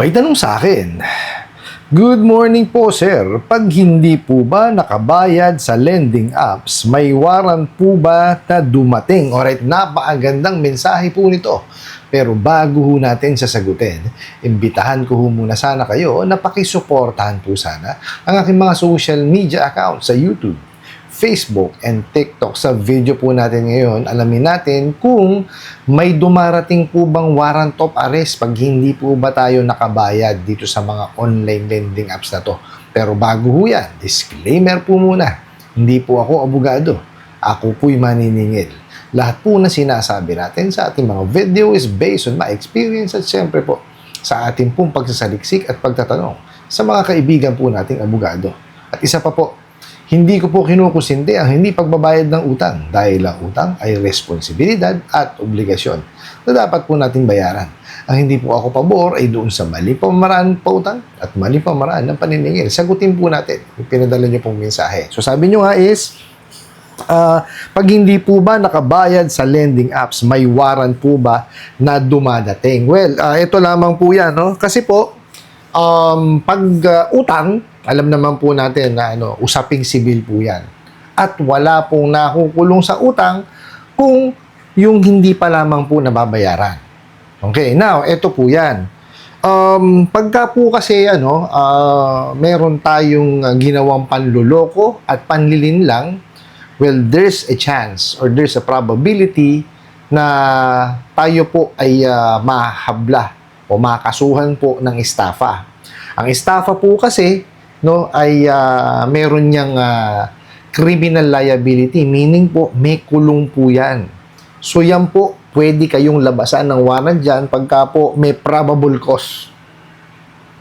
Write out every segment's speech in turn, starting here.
May tanong sa akin, "Good morning po sir, pag hindi po ba nakabayad sa lending apps, may warrant po ba na dumating?" Alright, napakagandang mensahe po nito. Pero bago ho natin sasagutin, imbitahan ko ho muna sana kayo na pakisuportahan po sana ang aking mga social media account sa YouTube, Facebook, and TikTok. Sa video po natin ngayon, alamin natin kung may dumarating po bang warrant of arrest pag hindi po ba tayo nakabayad dito sa mga online lending apps na to. Pero bago ho yan, disclaimer po muna, hindi po ako abogado. Ako po'y maniningil. Lahat po na sinasabi natin sa ating mga video is based on my experience at siyempre po sa ating pong pagsasaliksik at pagtatanong sa mga kaibigan po nating abogado. At isa pa po, hindi ko po kinukusindi ang hindi pagbabayad ng utang dahil ang utang ay responsibilidad at obligasyon na dapat po nating bayaran. Ang hindi po ako pabor ay doon sa mali pamaraan pautang at mali pamaraan ng paniningil. Sagutin po natin kung pinadala niyo pong mensahe. So sabi niyo nga is, pag hindi po ba nakabayad sa lending apps, may warrant po ba na dumadating? Well, ito lamang po yan, no? Kasi po, pag utang, alam naman po natin na usaping sibil po yan. At wala pong nakukulong sa utang kung yung hindi pa lamang po nababayaran. Okay, now, ito po yan. Pagka po kasi meron tayong ginawang panluloko at panlilinlang, well, there's a chance or there's a probability na tayo po ay mahabla o makasuhan po ng estafa. Ang estafa po kasi ay meron niyang criminal liability, meaning po may kulong po yan. So yan po, pwede kayong labasan ng warrant dyan pagka po may probable cause.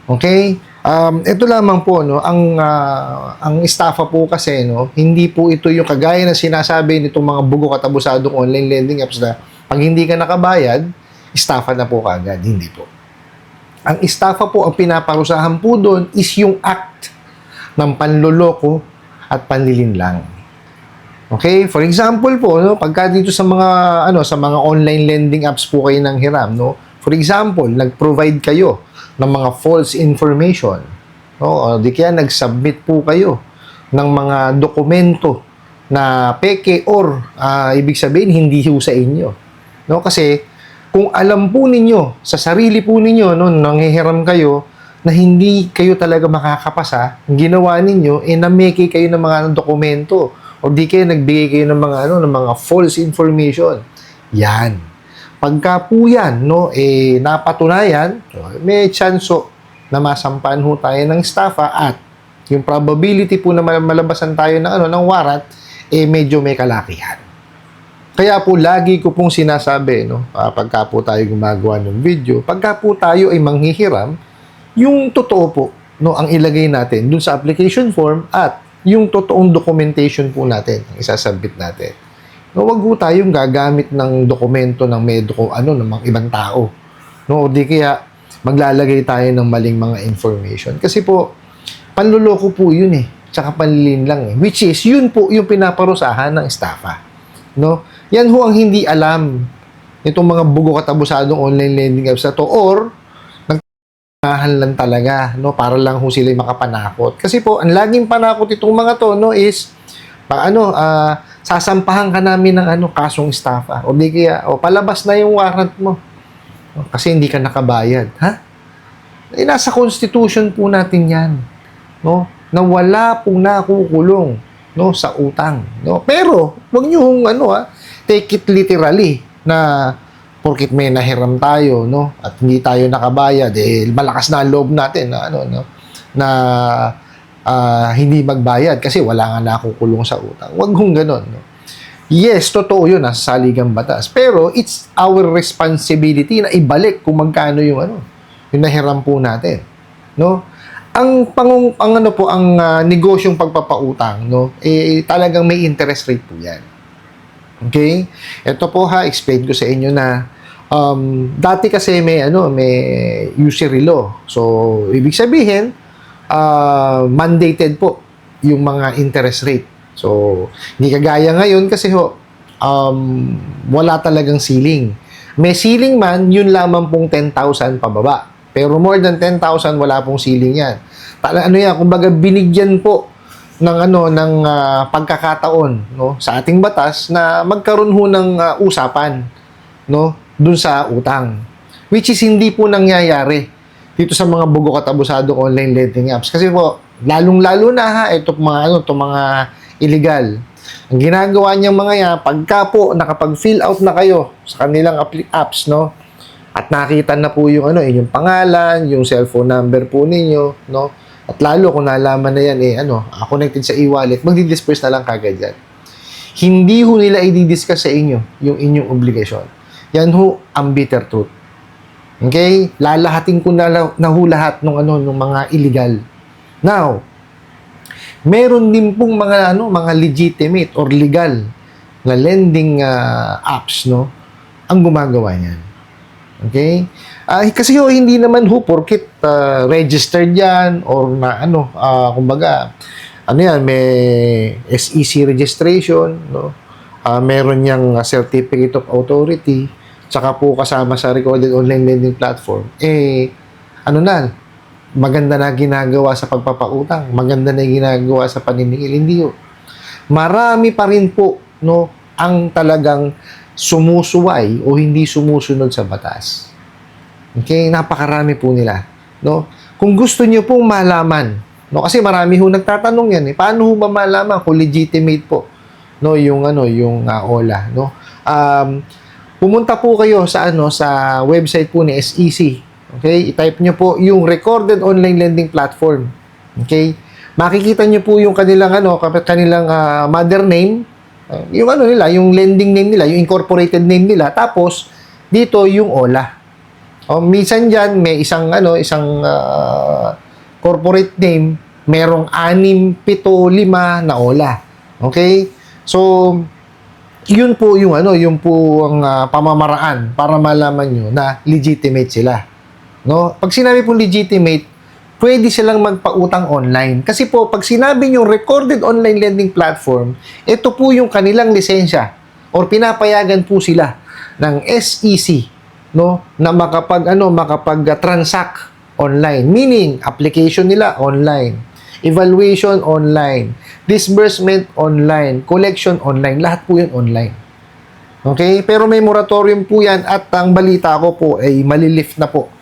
Okay? Ito lamang po, ang estafa po kasi, hindi po ito yung kagaya na sinasabi nitong mga bugok at abusadong online lending apps na pag hindi ka nakabayad, estafa na po kagad. Hindi po. Ang estafa po, ang pinaparusahan po doon is yung act ng panloloko at panlilinlang. Okay? For example po, pagka dito sa mga online lending apps po kayo nang hiram, for example, nag-provide kayo ng mga false information, o di kaya nag-submit po kayo ng mga dokumento na peke or ibig sabihin hindi ho sa inyo. Kasi kung alam po ninyo, sa sarili po ninyo, nanghihiram kayo, na hindi kayo talaga makakapasa, ang ginawa ninyo, nameke kayo ng mga dokumento, o di kayo nagbigay kayo ng mga false information. Yan. Pagka po yan, napatunayan, may tsanso na masampahan ho tayo ng estafa at yung probability po na malabasan tayo ng warrant, medyo may kalakihan. Kaya po, lagi ko pong sinasabi, pagka po tayo gumagawa ng video, pagka po tayo ay manghihiram, yung totoo po, ang ilagay natin dun sa application form at yung totoong documentation po natin, ang isasubmit natin. Huwag po tayong gagamit ng dokumento ng ng mga ibang tao. O di kaya maglalagay tayo ng maling mga information. Kasi po, panluloko po yun tsaka panlilinlang which is, yun po yung pinaparusahan ng estafa. Yan ho ang hindi alam itong mga bugok at abusadong online lending apps na to or nagtanahan lang talaga, para lang ho sila makapanakot. Kasi po, ang laging panakot itong mga to, is sasampahan ka namin ng kasong estafa. O di kaya, palabas na yung warrant mo. Kasi hindi ka nakabayad. Ha? Nasa constitution po natin yan. Na wala pong nakukulong sa utang. Pero, wag nyo take it literally na porkit may nahiram tayo, at hindi tayo nakabayad, malakas na ang loob natin na hindi magbayad kasi wala nga nakukulong sa utang. Wag hong ganon. Yes, totoo yun, nasa saligang batas. Pero it's our responsibility na ibalik kung magkano yung nahiram po natin. Ang negosyong pagpapautang, talagang may interest rate po yan. Okay? Ito po explain ko sa inyo na dati kasi may usury law. So, ibig sabihin, mandated po yung mga interest rate. So, hindi kagaya ngayon kasi wala talagang ceiling. May ceiling man, yun lamang pong 10,000 pababa. Pero more than 10,000 wala pong ceiling yan. Ano yan, kumbaga binigyan po ng pagkakataon, no, sa ating batas na magkaroon ho ng usapan, no, dun sa utang, which is hindi po nangyayari dito sa mga bugok at abusadong online lending apps. Kasi po, lalong-lalo na ha, ito mga illegal. Ang ginagawa niyang mga yan, pagka po nakapag-fill out na kayo sa kanilang apps, no, at nakita na po yung inyong pangalan, yung cellphone number po ninyo, no, at lalo kung nalaman na yan, connected sa e-wallet, magdi-disperse na lang kagad yan. Hindi ho nila i-discuss sa inyo yung inyong obligasyon. Yan ho ang bitter truth. Okay? Lalahatin ko na ho lahat ng mga illegal. Now, meron din pong mga legitimate or legal na lending apps, no, ang gumagawa niyan. Okay? Kasi hindi naman ho porket registered yan or kumbaga, yan, may SEC registration, no? Meron yang certificate of authority, tsaka po kasama sa recorded online lending platform. Maganda na ginagawa sa pagpapautang, maganda na ginagawa sa paniningil. Hindi ho. Marami pa rin po, no, ang talagang sumusuway o hindi sumusunod sa batas. Okay, napakarami po nila, no? Kung gusto niyo pong malaman, no, kasi marami ho nagtatanong yan, paano ho ba malaman kung legitimate po, no, yung OLA, no? Pumunta po kayo sa sa website po ni SEC. Okay? I-type niyo po yung recorded online lending platform. Okay? Makikita niyo po yung kanilang mother name, yung nila, yung lending name nila, yung incorporated name nila, tapos dito yung OLA. Minsan diyan may isang corporate name, merong 6, 7, 5 na OLA. Okay? So yun po yung pamamaraan para malaman nyo na legitimate sila. No? Pag sinabi po legitimate, pwede silang magpautang online. Kasi po, pag sinabi yung recorded online lending platform, ito po yung kanilang lisensya or pinapayagan po sila ng SEC, no, na makapag-transact online. Meaning, application nila online, evaluation online, disbursement online, collection online, lahat po yun online. Okay? Pero may moratorium po yan at ang balita ko po ay malilift na po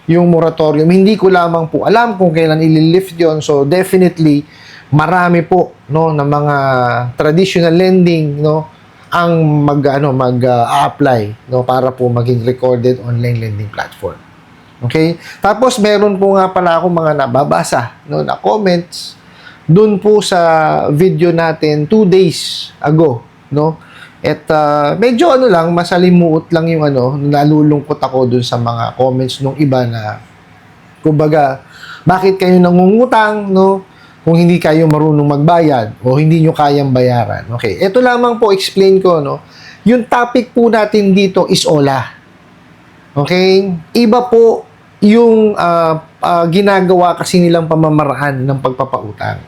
yung moratorium. Hindi ko lamang po alam kung kailan ililift yon. So definitely marami po, no, na mga traditional lending, no, ang mag-apply, no, para po maging recorded online lending platform. Okay? Tapos meron po nga pala ako mga nababasa, no, na comments dun po sa video natin 2 days ago, no? At medyo masalimuot lang yung nalulungkot ako dun sa mga comments nung iba na kumbaga, bakit kayo nangungutang, no, kung hindi kayo marunong magbayad o hindi nyo kayang bayaran. Okay, ito lamang po explain ko, no. Yung topic po natin dito is OLA. Okay? Iba po yung ginagawa kasi nilang pamamaraan ng pagpapautang.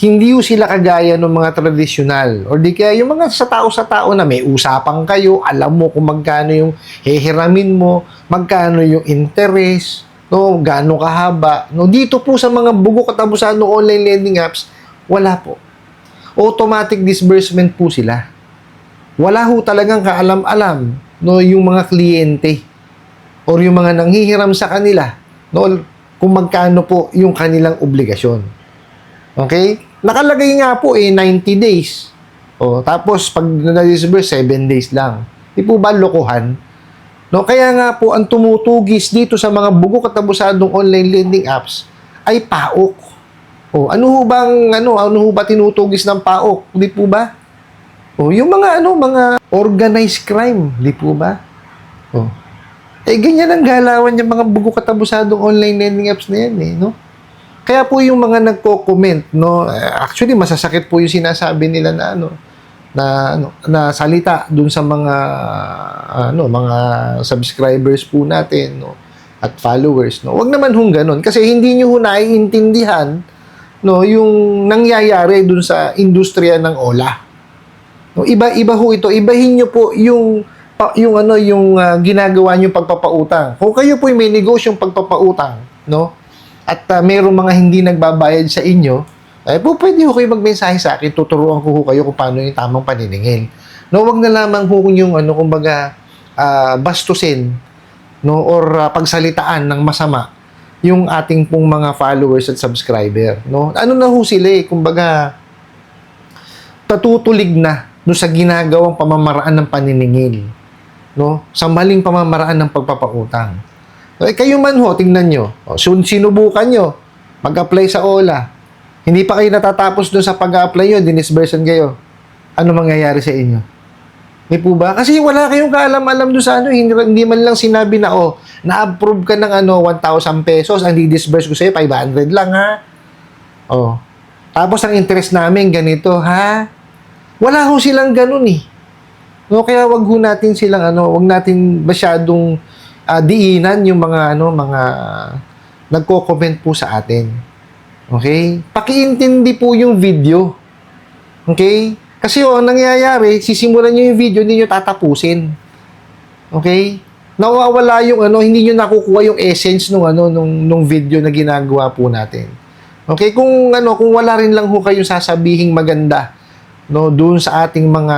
Hindi yung sila kagaya ng mga tradisyonal or di kaya yung mga sa tao na may usapang kayo, alam mo kung magkano yung hihiramin mo, magkano yung interest, no, gaano kahaba. No, dito po sa mga bugok at abusadong online lending apps, wala po. Automatic disbursement po sila. Wala ho talagang kaalam-alam, no, yung mga kliyente or yung mga nanghihiram sa kanila, no, kung magkano po yung kanilang obligasyon. Okay? Nakalagay nga po 90 days. Tapos pag na-disburse 7 days lang. Di po ba lokohan? No, kaya nga po ang tumutugis dito sa mga bugok at abusadong online lending apps ay PAOK. Ano ho ba tinutugis ng PAOK? Di po ba? Yung mga organized crime, di po ba? Ganyan ang galawan yung mga bugok at abusadong online lending apps na yan, no? Kaya po yung mga nagko-comment, no, actually masasakit po yung sinasabi nila na salita dun sa mga mga subscribers po natin, no, at followers, no. Wag naman hong ganun kasi hindi niyo ho naiintindihan, no, yung nangyayari dun sa industriya ng OLA. No, iba ho ito. Ibahin niyo po yung yung ano, yung ginagawa niyong pagpapautang. Kung kayo po may negosyong pagpapautang, no? At mayroong mga hindi nagbabayad sa inyo, po pwede ho kayo magmensahe sa akin, tuturuan ko ho kayo kung paano yung tamang paniningil. No, wag na lamang ho yung ano, kumbaga, bastusin, no, or pagsalitaan ng masama yung ating pong mga followers at subscriber, no? Ano na ho sila kumbaga, patutulig na no sa ginagawang pamamaraan ng paniningil, no? Sa maling pamamaraan ng pagpapautang. Kayo man ho, tingnan nyo. Sinubukan nyo, mag-apply sa OLA. Hindi pa kayo natatapos doon sa pag-apply nyo, dinisbursan kayo. Ano mangyayari sa inyo? May po ba? Kasi wala kayong kaalam-alam doon sa ano, hindi man lang sinabi na, na-approve ka ng 1,000 pesos, ang di-disburse ko sa'yo, 500 lang, ha? Tapos ang interest namin, ganito, ha? Wala ho silang ganun, No, kaya wag ho natin silang, wag natin masyadong diinan yung mga, mga nagko-comment po sa atin. Okay? Pakiintindi po yung video. Okay? Kasi ang nangyayari, sisimulan nyo yung video, hindi nyo tatapusin. Okay? Nawawala yung hindi nyo nakukuha yung essence nung video na ginagawa po natin. Okay? Kung wala rin lang ho kayong sasabihing maganda, no, doon sa ating mga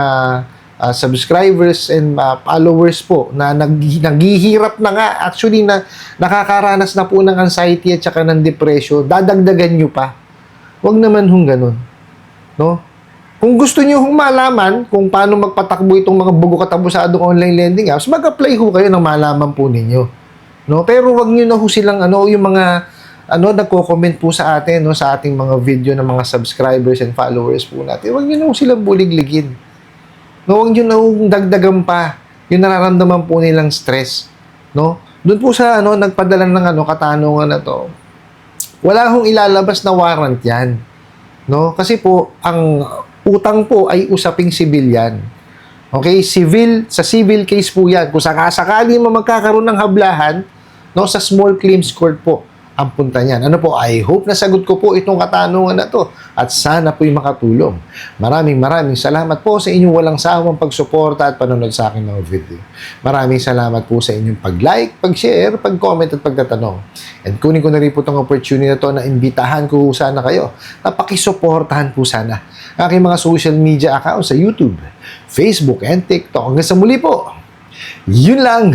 subscribers and followers po na naghihirap na nga, actually na nakakaranas na po ng anxiety at saka ng depression, dadagdagan nyo pa. Huwag naman hong ganun. No? Kung gusto nyo hong malaman kung paano magpatakbo itong mga bugo katabusadong online lending apps, mag-apply ho kayo ng malaman po ninyo. No? Pero wag nyo na ho silang yung mga nagko-comment po sa atin, no, sa ating mga video ng mga subscribers and followers po natin. Wag nyo na ho silang buligligin. No, wag nyo na ho dagdagan pa yung nararamdaman po nilang stress. No? Doon po sa nagpadala ng katanungan na to, wala hong ilalabas na warrant yan. No? Kasi po, ang utang po ay usaping sibilyan. Okay? Sa civil case po yan. Kung sakasakali magkakaroon ng hablahan, no, sa small claims court po ang punta niyan. I hope nasagot ko po itong katanungan na to at sana po'y makatulong. Maraming salamat po sa inyong walang sawang pagsuporta at panonood sa aking mga video. Maraming salamat po sa inyong pag-like, pag-share, pag-comment at pagtatanong. And kunin ko na rin po itong opportunity na to na imbitahan ko sana kayo na pakisuportahan po sana aking mga social media accounts sa YouTube, Facebook, and TikTok. Hanggang sa muli po. Yun lang.